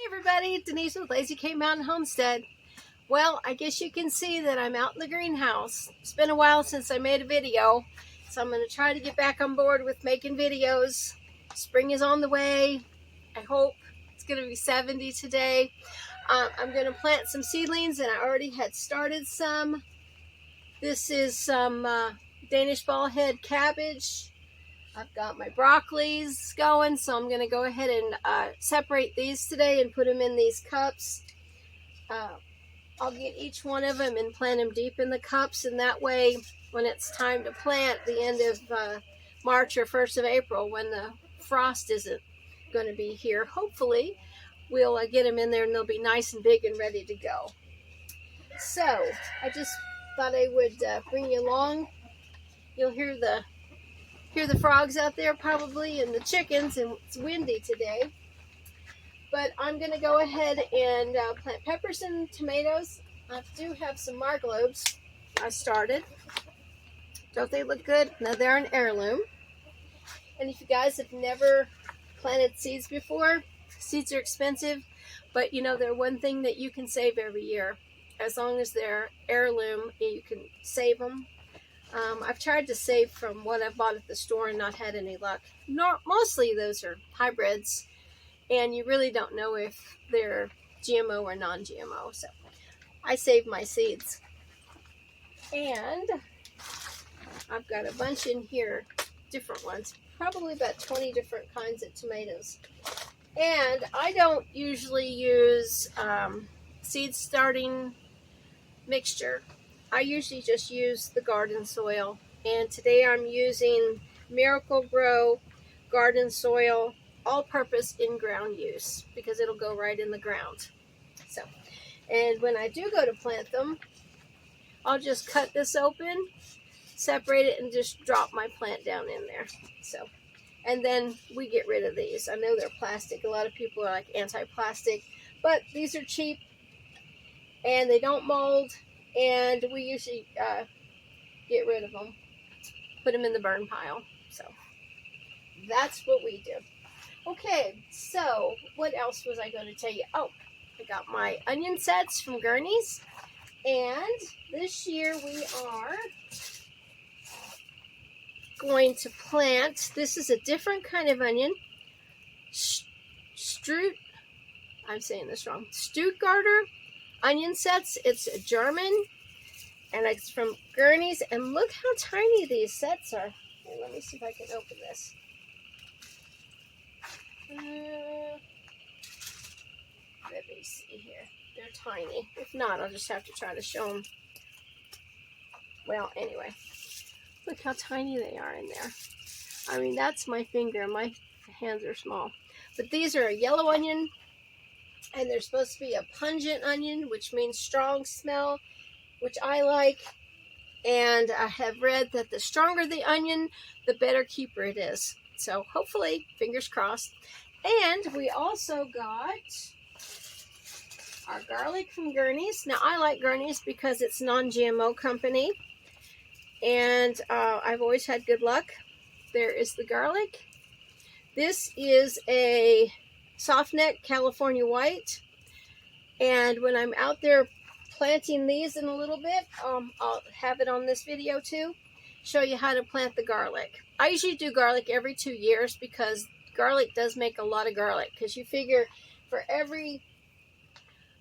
everybody, Denise with Lazy K Mountain Homestead. Well, I guess you can see that I'm out in the greenhouse. It's been a while since I made a video, so I'm going to try to get back on board with making videos. Spring is on the way. I hope it's going to be 70 today. I'm going to plant some seedlings, and I already had started some. This is some Danish ball head cabbage. I've got my broccolis going, so I'm going to go ahead and separate these today and put them in these cups. I'll get each one of them and plant them deep in the cups, and that way when it's time to plant the end of March or 1st of April, when the frost isn't going to be here, hopefully we'll get them in there and they'll be nice and big and ready to go. So I just thought I would bring you along. You'll hear the frogs out there probably, and the chickens, and it's windy today. But I'm going to go ahead and plant peppers and tomatoes. I do have some marglobes I started. Don't they look good? Now they're an heirloom. And if you guys have never planted seeds before, seeds are expensive, but you know, they're one thing that you can save every year. As long as they're heirloom, you can save them. I've tried to save from what I bought at the store and not had any luck. Mostly those are hybrids, and you really don't know if they're GMO or non-GMO. So I saved my seeds. And I've got a bunch in here, different ones, probably about 20 different kinds of tomatoes. And I don't usually use seed starting mixture. I usually just use the garden soil, and today I'm using Miracle Grow garden soil, all-purpose in-ground use, because it'll go right in the ground. So, and when I do go to plant them, I'll just cut this open, separate it, and just drop my plant down in there. So, and then we get rid of these. I know they're plastic. A lot of people are like anti-plastic, but these are cheap and they don't mold. And we usually get rid of them, put them in the burn pile. So that's what we do. Okay, so what else was I going to tell you? Oh, I got my onion sets from Gurney's. And this year we are going to plant, this is a different kind of onion. I'm saying this wrong. Stuttgarter onion sets. It's a German, and it's from Gurney's, and look how tiny these sets are. Here, let me see if I can open this. Let me see here. They're tiny. If not, I'll just have to try to show them. Well, anyway, look how tiny they are in there. I mean, that's my finger. My hands are small. But these are a yellow onion, and they're supposed to be a pungent onion, which means strong smell, which I like. And I have read that the stronger the onion, the better keeper it is. So hopefully, fingers crossed. And we also got our garlic from Gurney's. Now, I like Gurney's because it's non-GMO company, and I've always had good luck. There is the garlic. This is a soft neck California white, and when I'm out there planting these in a little bit, I'll have it on this video too, show you how to plant the garlic. I usually do garlic every 2 years because garlic does make a lot of garlic, because you figure for every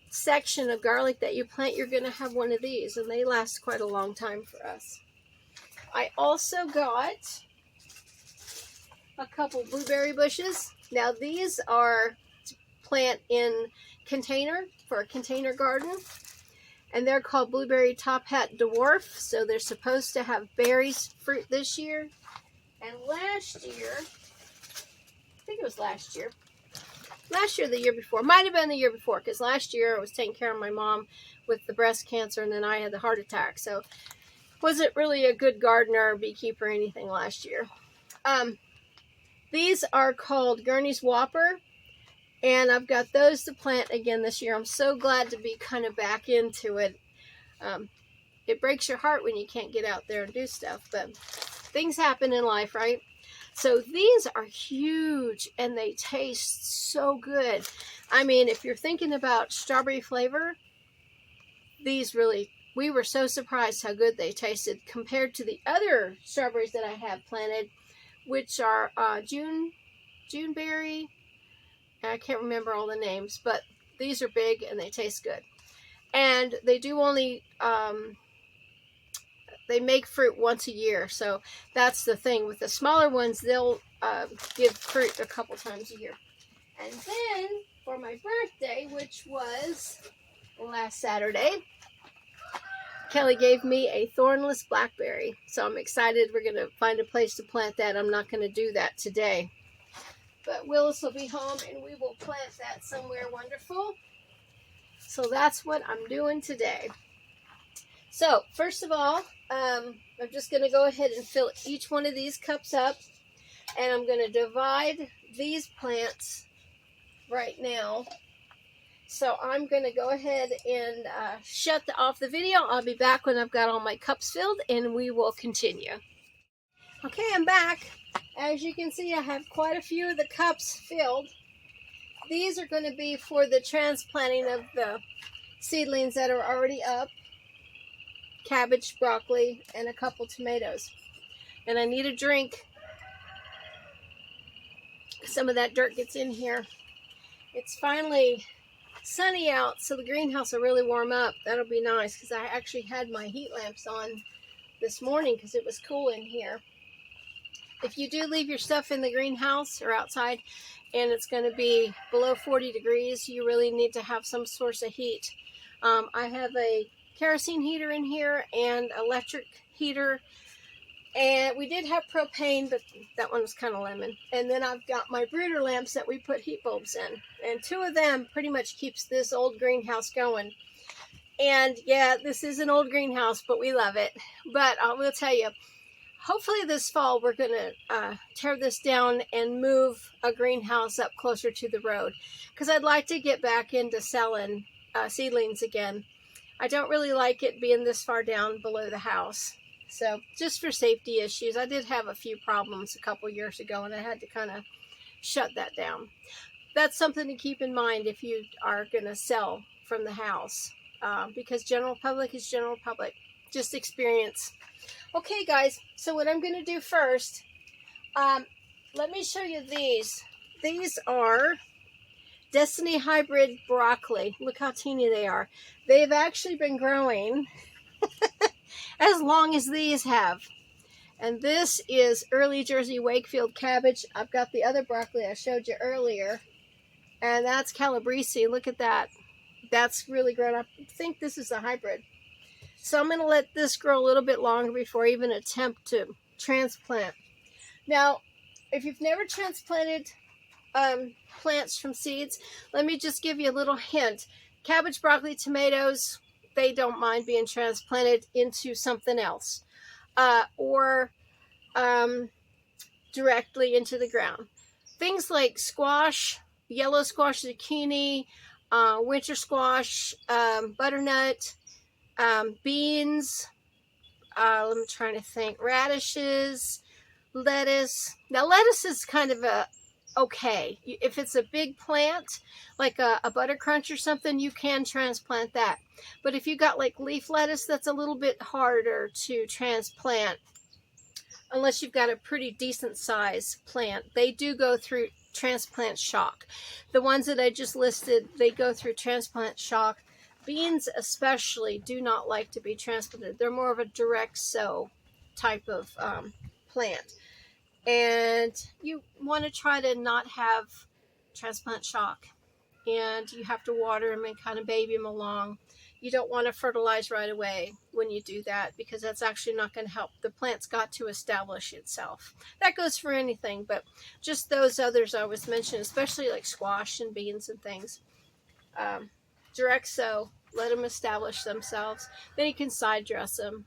section of garlic that you plant, you're going to have one of these, and they last quite a long time for us. I also got a couple blueberry bushes. Now these are to plant in container for a container garden, and they're called Blueberry Top Hat Dwarf. So they're supposed to have berries, fruit this year. And last year, I think it was last year, the year before, might have been the year before, because last year I was taking care of my mom with the breast cancer, and then I had the heart attack. So wasn't really a good gardener or beekeeper or anything last year. These are called Gurney's Whopper, and I've got those to plant again this year. I'm so glad to be kind of back into it. It breaks your heart when you can't get out there and do stuff, but things happen in life, right? So these are huge, and they taste so good. I mean, if you're thinking about strawberry flavor, these really, we were so surprised how good they tasted compared to the other strawberries that I have planted, which are Juneberry. I can't remember all the names, but these are big and they taste good. And they do only, they make fruit once a year. So that's the thing. With the smaller ones, they'll give fruit a couple times a year. And then for my birthday, which was last Saturday, Kelly gave me a thornless blackberry. So I'm excited. We're going to find a place to plant that. I'm not going to do that today. But Willis will be home and we will plant that somewhere wonderful. So that's what I'm doing today. So first of all, I'm just going to go ahead and fill each one of these cups up. And I'm going to divide these plants right now. So I'm going to go ahead and shut off the video. I'll be back when I've got all my cups filled and we will continue. Okay, I'm back. As you can see, I have quite a few of the cups filled. These are going to be for the transplanting of the seedlings that are already up. Cabbage, broccoli, and a couple tomatoes. And I need a drink. Some of that dirt gets in here. It's finally sunny out, so the greenhouse will really warm up. That'll be nice because I actually had my heat lamps on this morning because it was cool in here. If you do leave your stuff in the greenhouse or outside and it's going to be below 40 degrees, you really need to have some source of heat. I have a kerosene heater in here and electric heater. And we did have propane, but that one was kind of lemon. And then I've got my brooder lamps that we put heat bulbs in. And two of them pretty much keeps this old greenhouse going. And yeah, this is an old greenhouse, but we love it. But I will tell you, hopefully this fall we're going to tear this down and move a greenhouse up closer to the road. Because I'd like to get back into selling seedlings again. I don't really like it being this far down below the house. So just for safety issues, I did have a few problems a couple years ago and I had to kind of shut that down. That's something to keep in mind if you are going to sell from the house, because general public is general public, just experience. Okay guys, so what I'm going to do first, let me show you these. These are Destiny Hybrid broccoli. Look how teeny they are. They've actually been growing as long as these have. And this is early Jersey Wakefield cabbage. I've got the other broccoli I showed you earlier. And that's Calabrese. Look at that. That's really grown up. I think this is a hybrid. So I'm going to let this grow a little bit longer before I even attempt to transplant. Now, if you've never transplanted plants from seeds, let me just give you a little hint. Cabbage, broccoli, tomatoes, they don't mind being transplanted into something else or directly into the ground. Things like squash, yellow squash, zucchini, winter squash, butternut, beans, I'm trying to think, radishes, lettuce. Now lettuce is kind of a okay. If it's a big plant, like a butter crunch or something, you can transplant that. But if you got like leaf lettuce, that's a little bit harder to transplant unless you've got a pretty decent size plant. They do go through transplant shock. The ones that I just listed, they go through transplant shock. Beans especially do not like to be transplanted. They're more of a direct sow type of plant. And you want to try to not have transplant shock. And you have to water them and kind of baby them along. You don't want to fertilize right away when you do that because that's actually not going to help. The plant's got to establish itself. That goes for anything, but just those others I was mentioning, especially like squash and beans and things. Direct sow, let them establish themselves. Then you can side dress them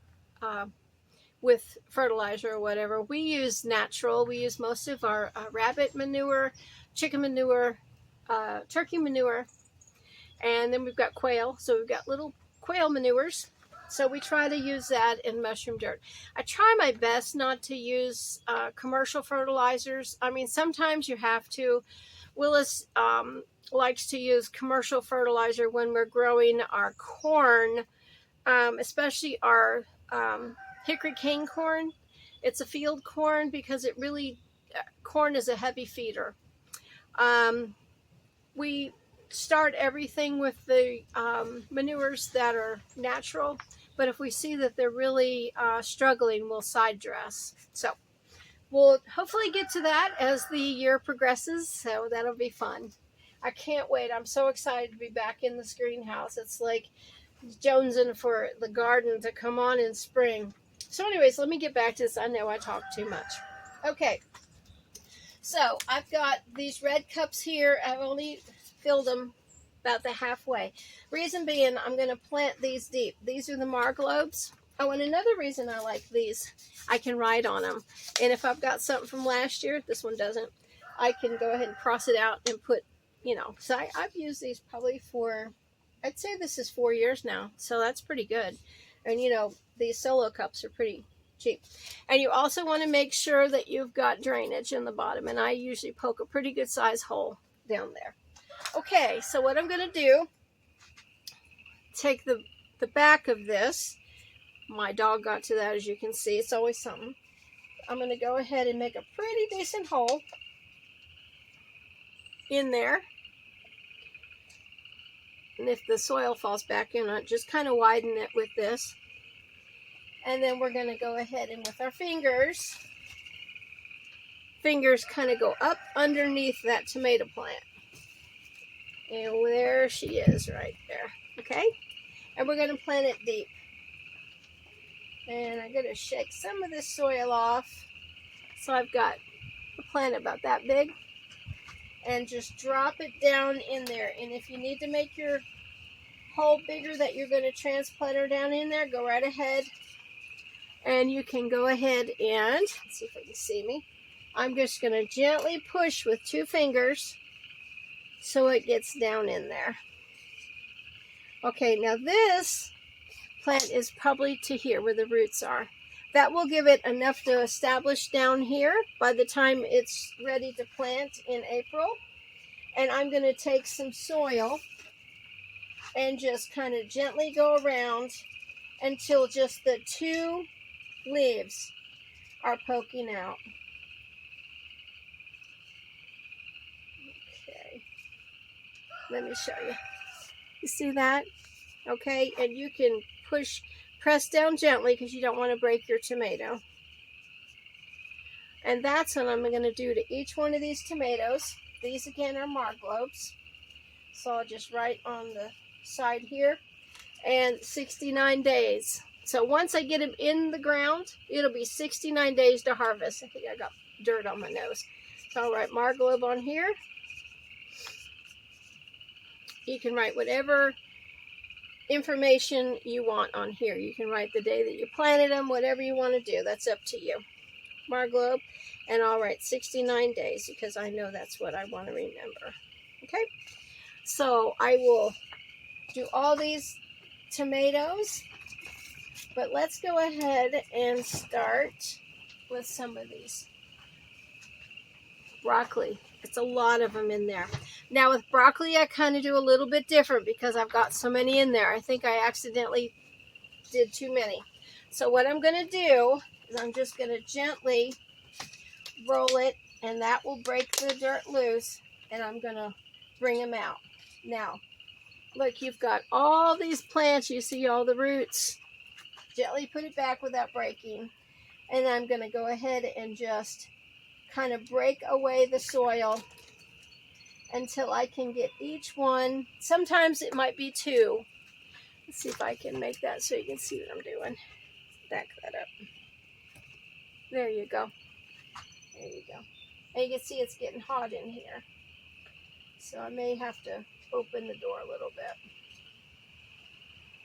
with fertilizer or whatever. We use natural. We use most of our rabbit manure, chicken manure, turkey manure, and then we've got quail. So we've got little quail manures. So we try to use that in mushroom dirt. I try my best not to use commercial fertilizers. I mean, sometimes you have to, Willis likes to use commercial fertilizer when we're growing our corn, especially our hickory cane corn. It's a field corn because it really, corn is a heavy feeder. We start everything with the manures that are natural, but if we see that they're really struggling, we'll side dress. So we'll hopefully get to that as the year progresses, so that'll be fun. I can't wait. I'm so excited to be back in this greenhouse. It's like jonesing for the garden to come on in spring. So anyways, let me get back to this. I know I talk too much. Okay, so I've got these red cups here. I've only filled them about the halfway. Reason being, I'm going to plant these deep. These are the marglobes. Oh, and another reason I like these, I can write on them. And if I've got something from last year, this one doesn't, I can go ahead and cross it out and put, you know. So I've used these probably for, I'd say this is 4 years now. So that's pretty good. And, you know, these solo cups are pretty cheap. And you also want to make sure that you've got drainage in the bottom. And I usually poke a pretty good size hole down there. Okay, so what I'm going to do, take the back of this. My dog got to that, as you can see. It's always something. I'm going to go ahead and make a pretty decent hole in there. And if the soil falls back in, I just kind of widen it with this. And then we're going to go ahead and with our fingers kind of go up underneath that tomato plant. And there she is right there. Okay? And we're going to plant it deep. And I'm going to shake some of this soil off. So I've got a plant about that big. And just drop it down in there. And if you need to make your hole bigger that you're going to transplant her down in there, go right ahead. And you can go ahead and, let's see if you can see me. I'm just going to gently push with 2 fingers so it gets down in there. Okay, now this plant is probably to here where the roots are. That will give it enough to establish down here by the time it's ready to plant in April. And I'm going to take some soil and just kind of gently go around until just the 2 leaves are poking out. Okay, let me show you. You see that? Okay, and you can press down gently because you don't want to break your tomato. And that's what I'm going to do to each one of these tomatoes. These again are marglobes. So I'll just write on the side here. And 69 days. So once I get them in the ground, it'll be 69 days to harvest. I think I got dirt on my nose. So I'll write marglobe on here. You can write whatever information you want on here. You can write the day that you planted them, whatever you want to do. That's up to you. Marglobe, and I'll write 69 days because I know that's what I want to remember. Okay, so I will do all these tomatoes, but let's go ahead and start with some of these. Broccoli. It's a lot of them in there. Now with broccoli, I kind of do a little bit different because I've got so many in there. I think I accidentally did too many. So what I'm going to do is I'm just going to gently roll it, and that will break the dirt loose, and I'm going to bring them out. Now, look, you've got all these plants. You see all the roots. Gently put it back without breaking. And I'm going to go ahead and just kind of break away the soil until I can get each one. Sometimes it might be 2. Let's see if I can make that so you can see what I'm doing. Back that up. There you go. There you go. And you can see it's getting hot in here. So I may have to open the door a little bit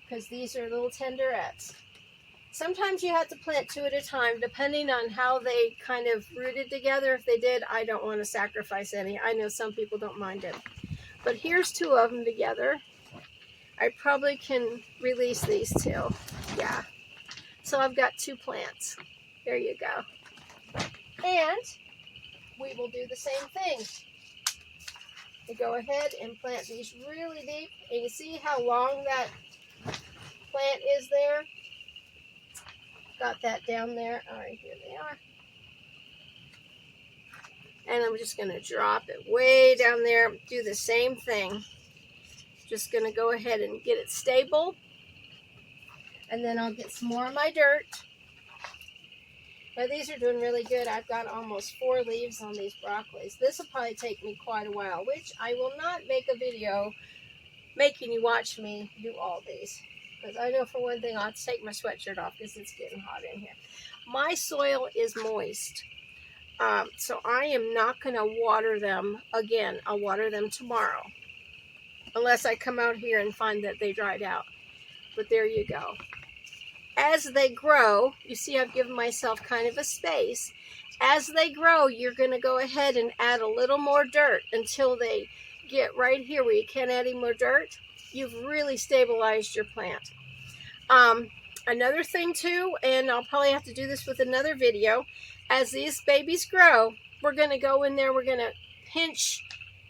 because these are little tenderettes. Sometimes you have to plant 2 at a time depending on how they kind of rooted together. If they did, I don't want to sacrifice any. I know some people don't mind it. But here's 2 of them together. I probably can release these 2. Yeah. So I've got 2 plants. There you go. And we will do the same thing. to go ahead and plant these really deep. And you see how long that plant is there? Got that down there. All right, here they are. And I'm just going to drop it way down there. Do the same thing. Just going to go ahead and get it stable. And then I'll get some more of my dirt. Now these are doing really good. I've got almost 4 leaves on these broccolis. This will probably take me quite a while, which I will not make a video making you watch me do all these. Because I know for one thing I'll have to take my sweatshirt off because it's getting hot in here. My soil is moist. So I am not going to water them again. I'll water them tomorrow. Unless I come out here and find that they dried out. But there you go. As they grow, you see I've given myself kind of a space. As they grow, you're going to go ahead and add a little more dirt until they get right here where you can't add any more dirt. You've really stabilized your plant. Another thing too, and I'll probably have to do this with another video, as these babies grow, we're going to go in there, we're going to pinch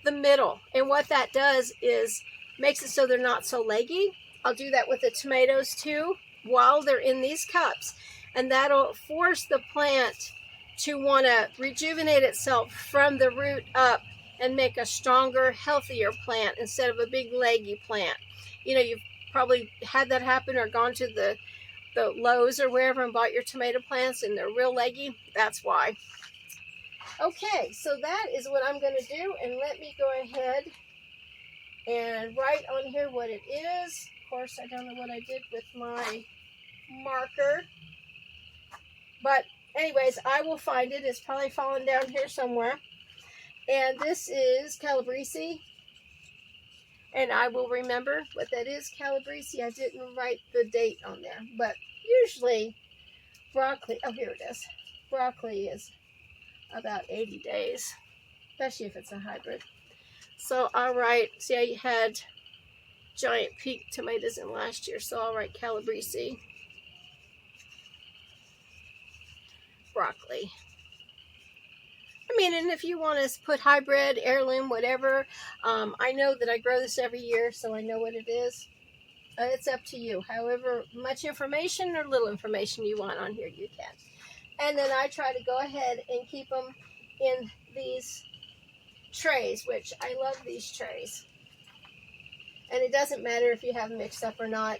the middle. And what that does is makes it so they're not so leggy. I'll do that with the tomatoes too while they're in these cups. And that'll force the plant to want to rejuvenate itself from the root up and make a stronger, healthier plant instead of a big leggy plant. You know, you've probably had that happen or gone to the Lowe's or wherever and bought your tomato plants and they're real leggy. That's why. Okay, so that is what I'm going to do, and let me go ahead and write on here what it is. Of course, I don't know what I did with my marker, but anyways, I will find it. It's probably fallen down here somewhere. And this is Calabrese, and I will remember what that is, Calabrese. I didn't write the date on there, but usually broccoli, oh here it is, broccoli is about 80 days, especially if it's a hybrid. So I'll write, see I had giant peak tomatoes in last year, so I'll write Calabrese, broccoli. I mean, and if you want to put hybrid, heirloom, whatever, I know that I grow this every year, so I know what it is. It's up to you. However much information or little information you want on here, you can. And then I try to go ahead and keep them in these trays, which I love these trays. And it doesn't matter if you have them mixed up or not.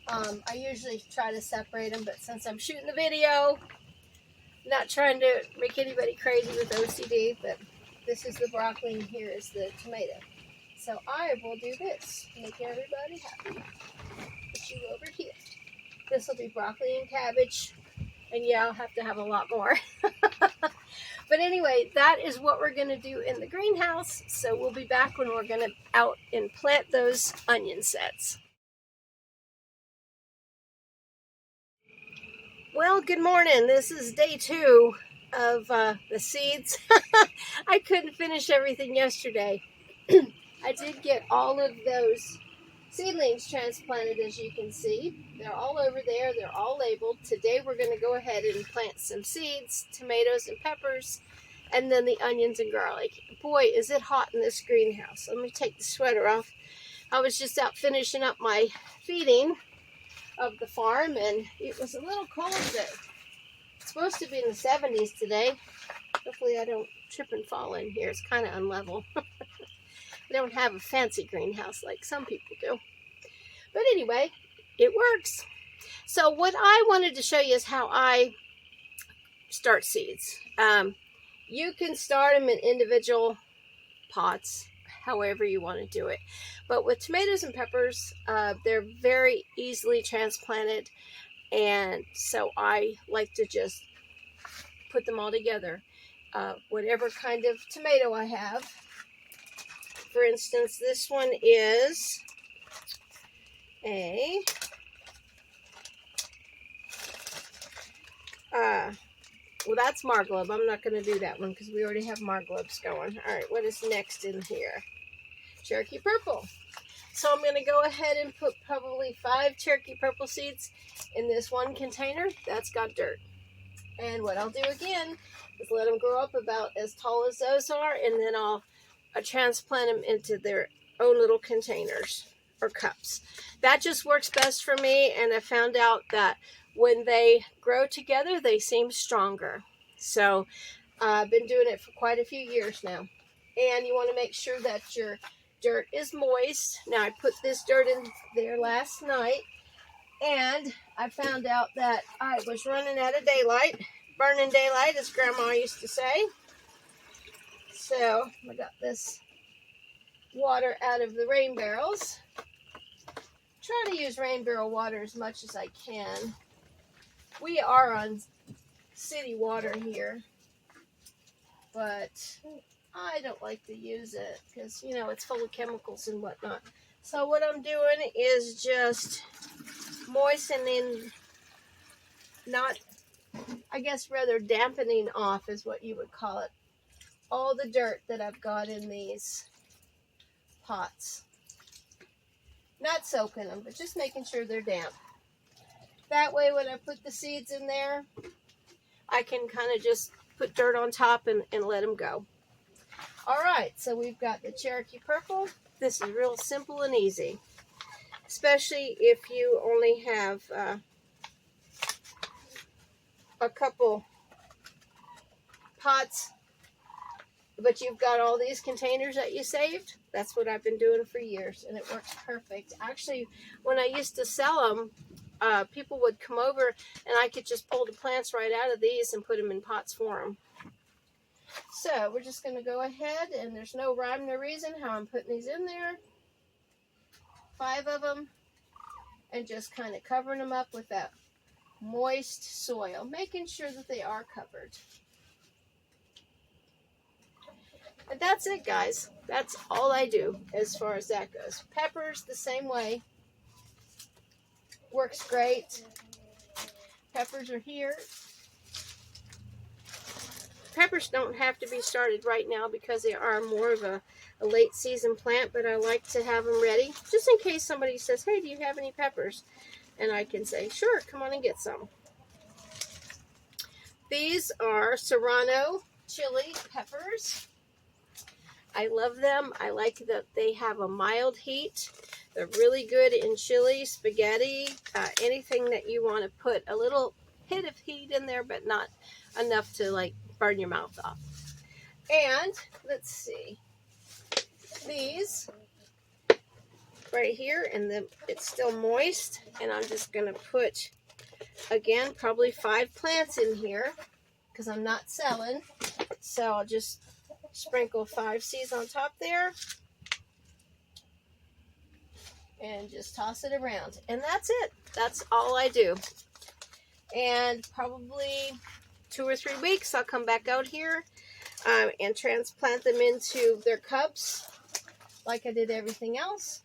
I usually try to separate them, but since I'm shooting the video, not trying to make anybody crazy with OCD, but this is the broccoli and here is the tomato. So I will do this, make everybody happy. Put you over here. This will be broccoli and cabbage, and yeah, I'll have to have a lot more. But anyway, that is what we're going to do in the greenhouse. So we'll be back when we're going to out and plant those onion sets. Well, good morning. This is day 2 of the seeds. I couldn't finish everything yesterday. I did get all of those seedlings transplanted, as you can see. They're all over there. They're all labeled. Today we're going to go ahead and plant some seeds, tomatoes and peppers, and then the onions and garlic. Boy, is it hot in this greenhouse. Let me take the sweater off. I was just out finishing up my feeding of the farm, and it was a little cold today. It's supposed to be in the 70s today. Hopefully I don't trip and fall in here. It's kind of unlevel. I don't have a fancy greenhouse like some people do. But anyway, it works. So what I wanted to show you is how I start seeds. You can start them in individual pots, however you want to do it. But with tomatoes and peppers, they're very easily transplanted. And so I like to just put them all together. Whatever kind of tomato I have. For instance, this one is a well, that's marglove. I'm not going to do that one because we already have margloves going. All right, what is next in here? Cherokee purple. So I'm going to go ahead and put probably 5 Cherokee purple seeds in this one container that's got dirt. And what I'll do again is let them grow up about as tall as those are, and then I'll transplant them into their own little containers or cups. That just works best for me, and I found out that when they grow together, they seem stronger. So I've been doing it for quite a few years now. And you want to make sure that your dirt is moist. Now, I put this dirt in there last night, and I found out that I was running out of daylight, burning daylight, as Grandma used to say. So I got this water out of the rain barrels. Try to use rain barrel water as much as I can. We are on city water here, but I don't like to use it because, you know, it's full of chemicals and whatnot. So what I'm doing is just moistening, not, I guess rather dampening off is what you would call it, all the dirt that I've got in these pots. Not soaking them, but just making sure they're damp. That way when I put the seeds in there, I can kind of just put dirt on top and let them go. Alright, so we've got the Cherokee Purple. This is real simple and easy, especially if you only have a couple pots, but you've got all these containers that you saved. That's what I've been doing for years, and it works perfect. Actually, when I used to sell them, people would come over, and I could just pull the plants right out of these and put them in pots for them. So we're just going to go ahead, and there's no rhyme or reason how I'm putting these in there. 5 of them, and just kind of covering them up with that moist soil, making sure that they are covered. And that's it, guys. That's all I do as far as that goes. Peppers, the same way. Works great. Peppers are here. Peppers don't have to be started right now because they are more of a late season plant, but I like to have them ready just in case somebody says, hey, do you have any peppers? And I can say, sure, come on and get some. These are Serrano chili peppers. I love them. I like that they have a mild heat. They're really good in chili, spaghetti, anything that you want to put a little hit of heat in there, but not enough to like burn your mouth off. And let's see, these right here, and it's still moist, and I'm just going to put, again, probably 5 plants in here because I'm not selling. So I'll just sprinkle 5 seeds on top there and just toss it around, and that's it. That's all I do. And probably 2 or 3 weeks I'll come back out here and transplant them into their cups like I did everything else.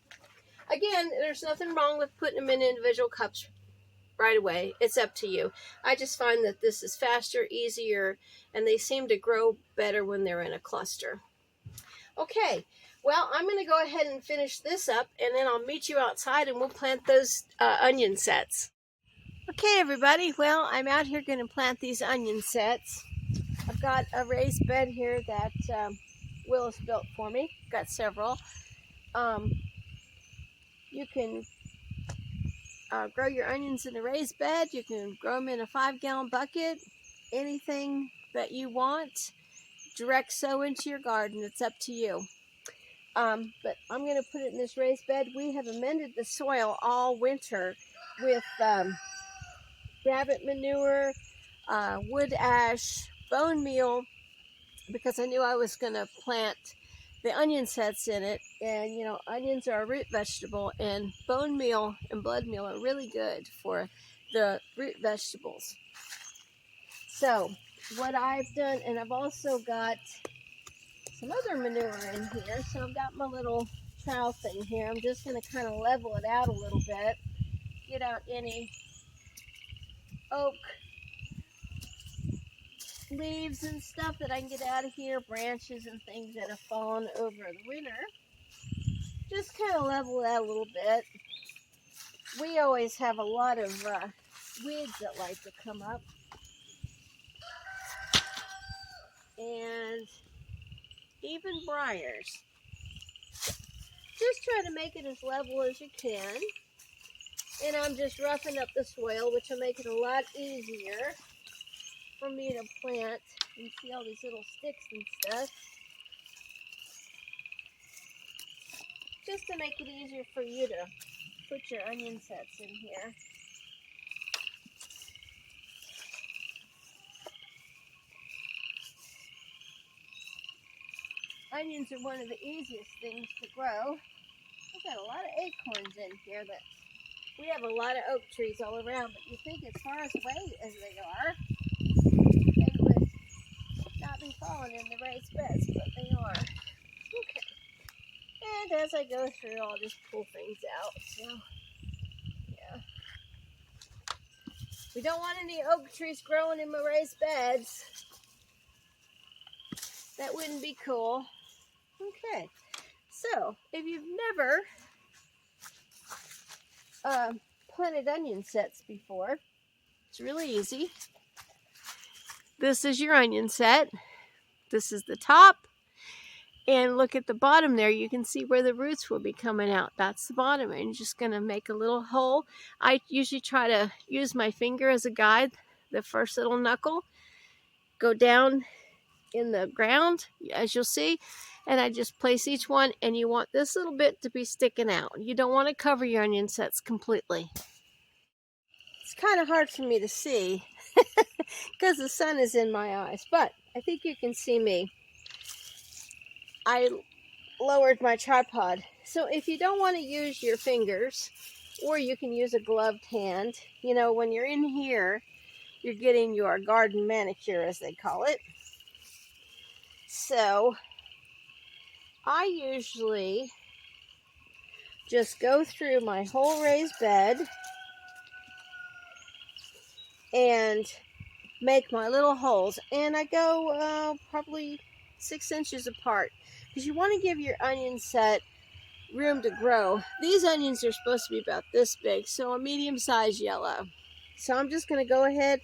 Again, there's nothing wrong with putting them in individual cups right away. It's up to you. I just find that this is faster, easier, and they seem to grow better when they're in a cluster. Okay, well, I'm going to go ahead and finish this up, and then I'll meet you outside and we'll plant those onion sets. Okay, everybody, well, I'm out here going to plant these onion sets. I've got a raised bed here that Willis built for me. Got several. You can grow your onions in a raised bed. You can grow them in a 5-gallon bucket. Anything that you want. Direct sow into your garden. It's up to you. But I'm going to put it in this raised bed. We have amended the soil all winter with rabbit manure, wood ash, bone meal, because I knew I was going to plant the onion sets in it. And you know, onions are a root vegetable, and bone meal and blood meal are really good for the root vegetables. So what I've done, and I've also got some other manure in here. So I've got my little trowel thing here. I'm just going to kind of level it out a little bit, get out any oak leaves and stuff that I can get out of here, branches and things that have fallen over the winter. Just kind of level it out a little bit. We always have a lot of weeds that like to come up. And even briars. Just try to make it as level as you can. And I'm just roughing up the soil, which will make it a lot easier for me to plant. You see all these little sticks and stuff. Just to make it easier for you to put your onion sets in here. Onions are one of the easiest things to grow. We've got a lot of acorns in here, but we have a lot of oak trees all around. But you think as far away as they are, they would not be falling in the raised beds, but they are. Okay. And as I go through, I'll just pull things out. So, yeah. We don't want any oak trees growing in my raised beds. That wouldn't be cool. Okay. So, if you've never planted onion sets before, it's really easy. This is your onion set. This is the top. And look at the bottom there. You can see where the roots will be coming out. That's the bottom. And you're just going to make a little hole. I usually try to use my finger as a guide. The first little knuckle. Go down in the ground, as you'll see. And I just place each one. And you want this little bit to be sticking out. You don't want to cover your onion sets completely. It's kind of hard for me to see because the sun is in my eyes. But I think you can see me. I lowered my tripod. So if you don't want to use your fingers, or you can use a gloved hand, you know, when you're in here, you're getting your garden manicure, as they call it. So I usually just go through my whole raised bed and make my little holes. And I go probably 6 inches apart. Because you want to give your onion set room to grow. These onions are supposed to be about this big, so a medium-sized yellow. So I'm just going to go ahead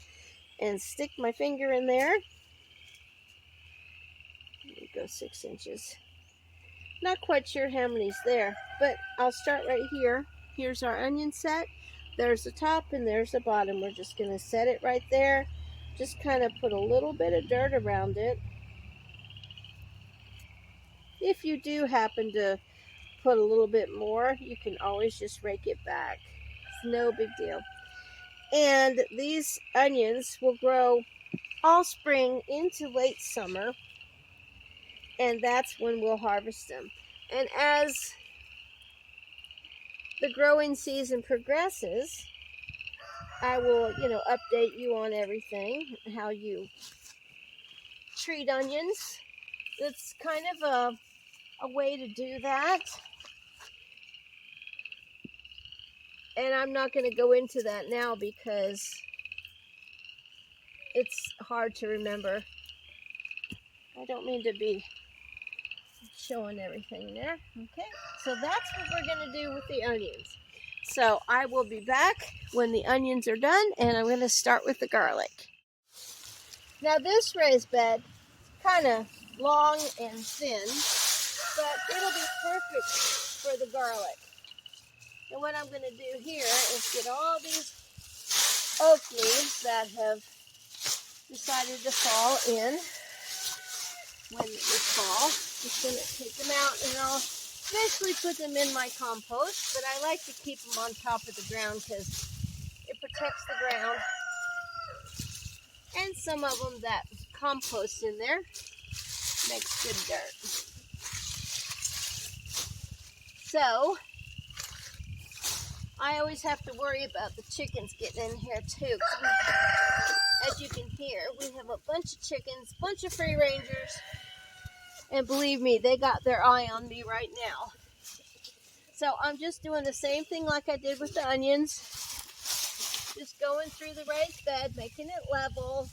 and stick my finger in there. Let me go 6 inches. Not quite sure how many's there, but I'll start right here. Here's our onion set. There's the top and there's the bottom. We're just going to set it right there. Just kind of put a little bit of dirt around it. If you do happen to put a little bit more, you can always just rake it back. It's no big deal. And these onions will grow all spring into late summer, and that's when we'll harvest them. And as the growing season progresses, I will, update you on everything, how you treat onions. It's kind of a way to do that. And I'm not going to go into that now because it's hard to remember. I don't mean to be showing everything there. Okay, so that's what we're going to do with the onions. So I will be back when the onions are done, and I'm going to start with the garlic. Now this raised bed, kind of long and thin, but it'll be perfect for the garlic. And what I'm going to do here is get all these oak leaves that have decided to fall in when it fall. Just going to take them out, and I'll eventually put them in my compost, but I like to keep them on top of the ground because it protects the ground. And some of them that compost in there makes good dirt. So I always have to worry about the chickens getting in here too. As you can hear, we have a bunch of chickens, bunch of free rangers, and believe me, they got their eye on me right now. So I'm just doing the same thing like I did with the onions. Just going through the raised bed, making it level,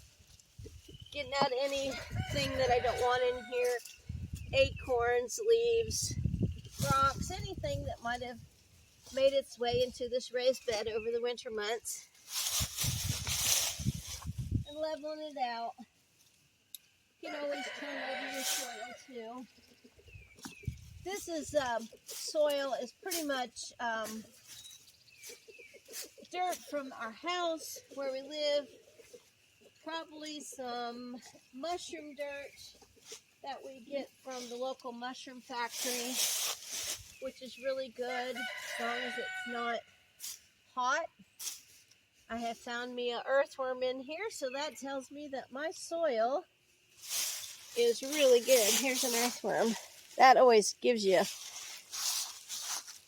getting out anything that I don't want in here. Acorns, leaves, rocks, anything that might have made its way into this raised bed over the winter months. And leveling it out. You can always turn over your soil too. This is soil is pretty much dirt from our house where we live. Probably some mushroom dirt that we get from the local mushroom factory, which is really good as long as it's not hot. I have found me an earthworm in here, so that tells me that my soil is really good. Here's an earthworm. That always gives you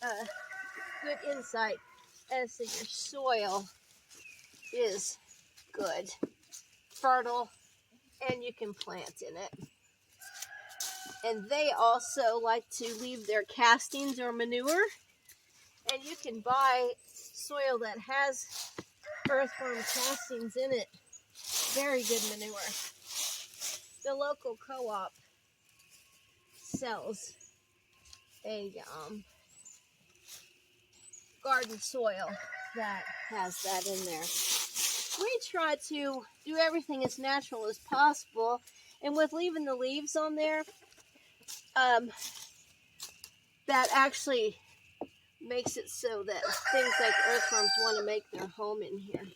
a good insight as to your soil is good, fertile, and you can plant in it. And they also like to leave their castings or manure, and you can buy soil that has earthworm castings in it. Very good manure. The local co-op sells a garden soil that has that in there. We try to do everything as natural as possible, and with leaving the leaves on there, that actually makes it so that things like earthworms want to make their home in here.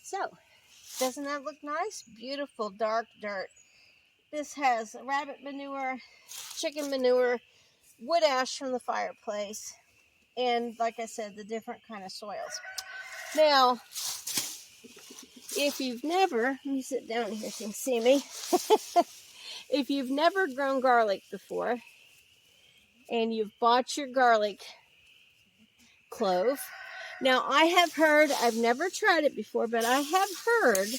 So, doesn't that look nice? Beautiful dark dirt. This has rabbit manure, chicken manure, wood ash from the fireplace, and like I said, the different kind of soils. Now, if you've never, let me sit down here so you can see me. If you've never grown garlic before, and you've bought your garlic clove, now I have heard, I've never tried it before, but I have heard,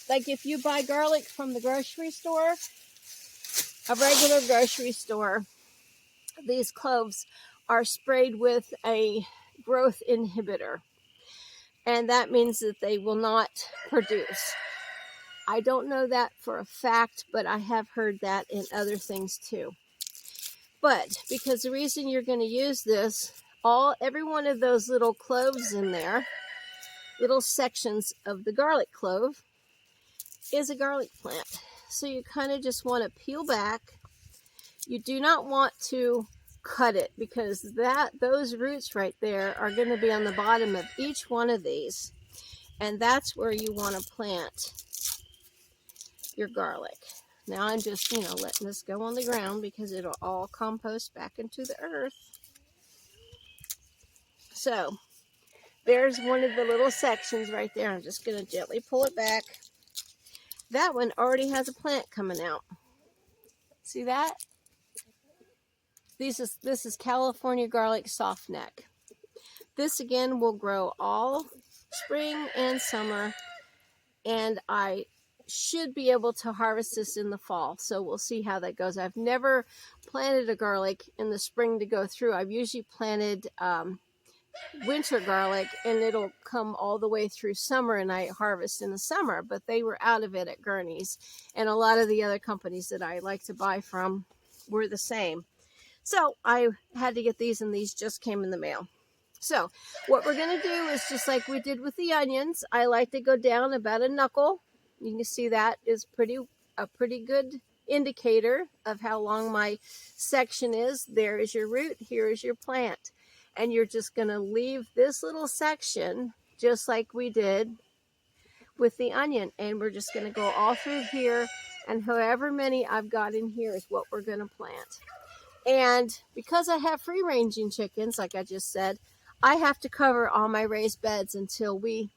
like if you buy garlic from the grocery store, a regular grocery store, these cloves are sprayed with a growth inhibitor, and that means that they will not produce. I don't know that for a fact, but I have heard that in other things too. But because the reason you're going to use this, every one of those little cloves in there, little sections of the garlic clove, is a garlic plant. So you kind of just want to peel back. You do not want to cut it, because those roots right there are going to be on the bottom of each one of these, and that's where you want to plant your garlic. Now I'm just, letting this go on the ground because it'll all compost back into the earth. So there's one of the little sections right there. I'm just going to gently pull it back. That one already has a plant coming out. See that? This is California garlic softneck. This again will grow all spring and summer, and I should be able to harvest this in the fall. So we'll see how that goes. I've never planted a garlic in the spring to go through. I've usually planted winter garlic, and it'll come all the way through summer, and I harvest in the summer, but they were out of it at Gurney's, and a lot of the other companies that I like to buy from were the same. So I had to get these, and these just came in the mail. So what we're going to do is just like we did with the onions. I like to go down about a knuckle. You can see that is a pretty good indicator of how long my section is. There is your root, here is your plant. And you're just going to leave this little section just like we did with the onion. And we're just going to go all through here, and however many I've got in here is what we're going to plant. And because I have free-ranging chickens, like I just said, I have to cover all my raised beds until we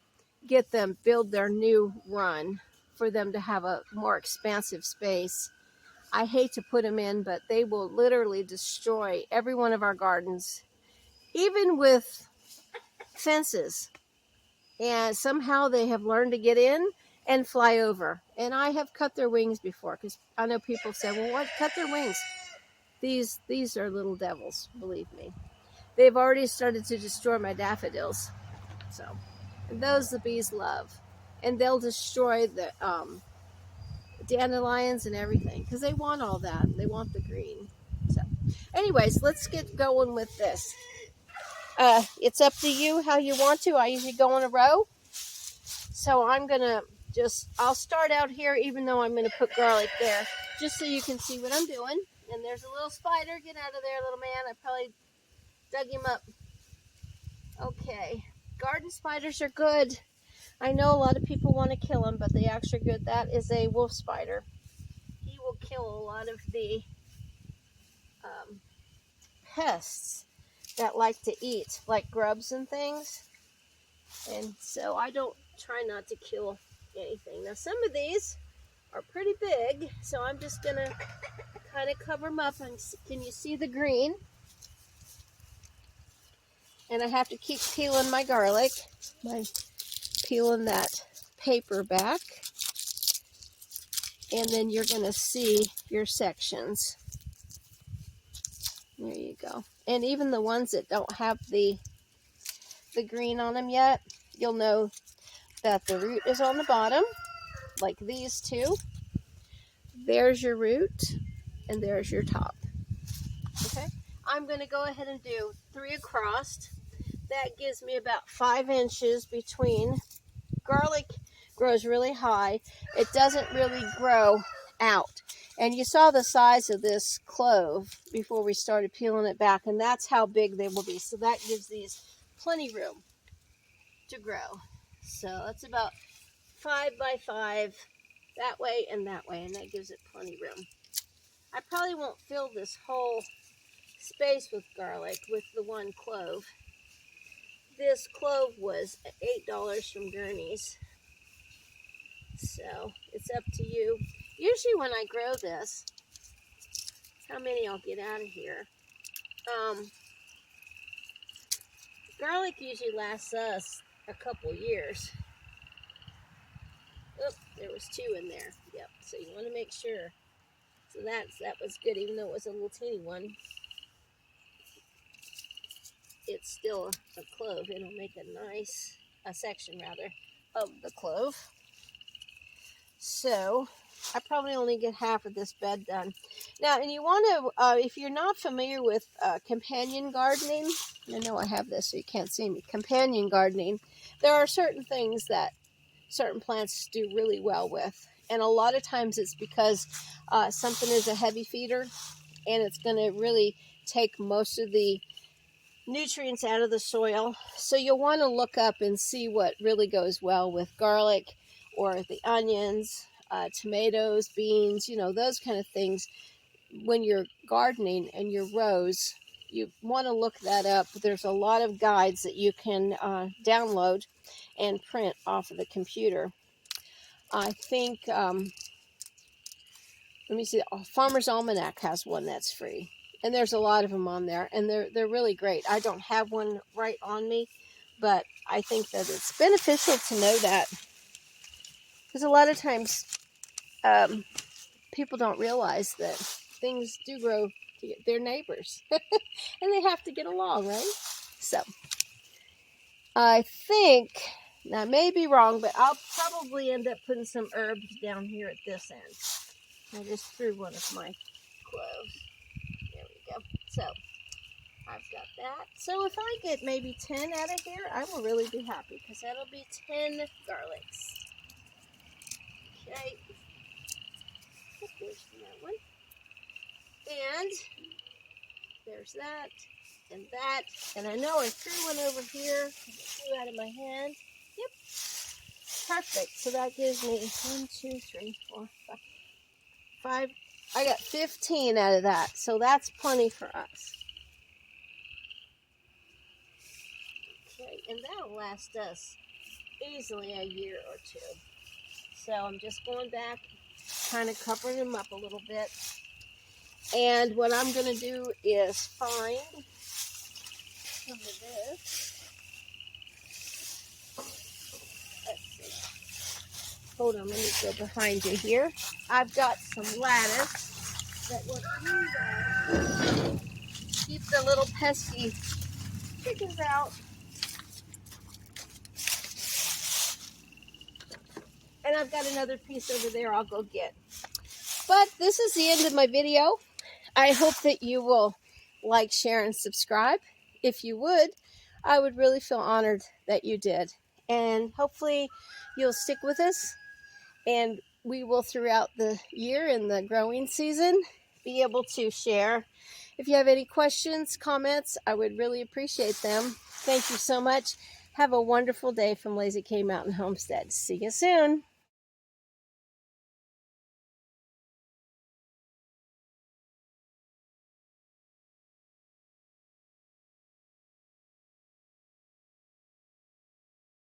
get them, build their new run for them to have a more expansive space. I hate to put them in, but they will literally destroy every one of our gardens, even with fences. And somehow they have learned to get in and fly over. And I have cut their wings before, because I know people say, well, what, cut their wings? These are little devils, believe me. They've already started to destroy my daffodils. So, and those the bees love. And they'll destroy the dandelions and everything, because they want all that. They want the green. So, anyways, let's get going with this. It's up to you how you want to. I usually go in a row. So I'm going to I'll start out here, even though I'm going to put garlic there, just so you can see what I'm doing. And there's a little spider. Get out of there, little man. I probably dug him up. Okay. Garden spiders are good. I know a lot of people want to kill them, but they actually are good. That is a wolf spider. He will kill a lot of the pests that like to eat, like grubs and things. And so I don't try not to kill anything. Now some of these are pretty big, so I'm just going to kind of cover them up. And can you see the green? And I have to keep peeling my garlic by peeling that paper back. And then you're going to see your sections. There you go. And even the ones that don't have the green on them yet, you'll know that the root is on the bottom, like these two. There's your root, and there's your top. Okay, I'm going to go ahead and do 3 across. That gives me about 5 inches between. Garlic grows really high. It doesn't really grow out. And you saw the size of this clove before we started peeling it back, and that's how big they will be. So that gives these plenty room to grow. So that's about 5 by 5 that way, and that that gives it plenty room. I probably won't fill this whole space with garlic with the one clove. This clove was $8 from Gurney's. So it's up to you. Usually when I grow this, how many I'll get out of here. Garlic usually lasts us a couple years. Oh, there was 2 in there. Yep, so you want to make sure. So that was good, even though it was a little teeny one. It's still a clove. It'll make a section rather, of the clove. So I probably only get half of this bed done. Now, and you want to, if you're not familiar with companion gardening, I know I have this so you can't see me, companion gardening, there are certain things that certain plants do really well with. And a lot of times it's because something is a heavy feeder and it's going to really take most of the nutrients out of the soil. So you'll want to look up and see what really goes well with garlic or the onions, tomatoes, beans, you know, those kind of things. When you're gardening and your rows, you want to look that up. There's a lot of guides that you can download and print off of the computer. I think, let me see, Farmer's Almanac has one that's free. And there's a lot of them on there, and they're really great. I don't have one right on me, but I think that it's beneficial to know that. Because a lot of times, people don't realize that things do grow to their neighbors. And they have to get along, right? So, I think, now I may be wrong, but I'll probably end up putting some herbs down here at this end. I just threw one of my cloves. There we go. So, I've got that. So if I get maybe 10 out of here, I will really be happy, because that'll be 10 garlics. Okay. There's that one. And there's that and that. And I know I threw one over here. It flew out of my hand. Yep. Perfect. So that gives me 1, 2, 3, 4, 5. I got 15 out of that. So that's plenty for us. Okay. And that'll last us easily a year or 2. So I'm just going back, kind of covering them up a little bit. And what I'm going to do is find some of this. Let's see. Hold on, let me go behind you here. I've got some lettuce that will keep the little pesky chickens out. And I've got another piece over there I'll go get. But this is the end of my video. I hope that you will like, share, and subscribe. If you would, I would really feel honored that you did. And hopefully you'll stick with us And we will, throughout the year in the growing season, be able to share. If you have any questions, comments, I would really appreciate them. Thank you so much. Have a wonderful day from Lazy K Mountain Homestead. See you soon.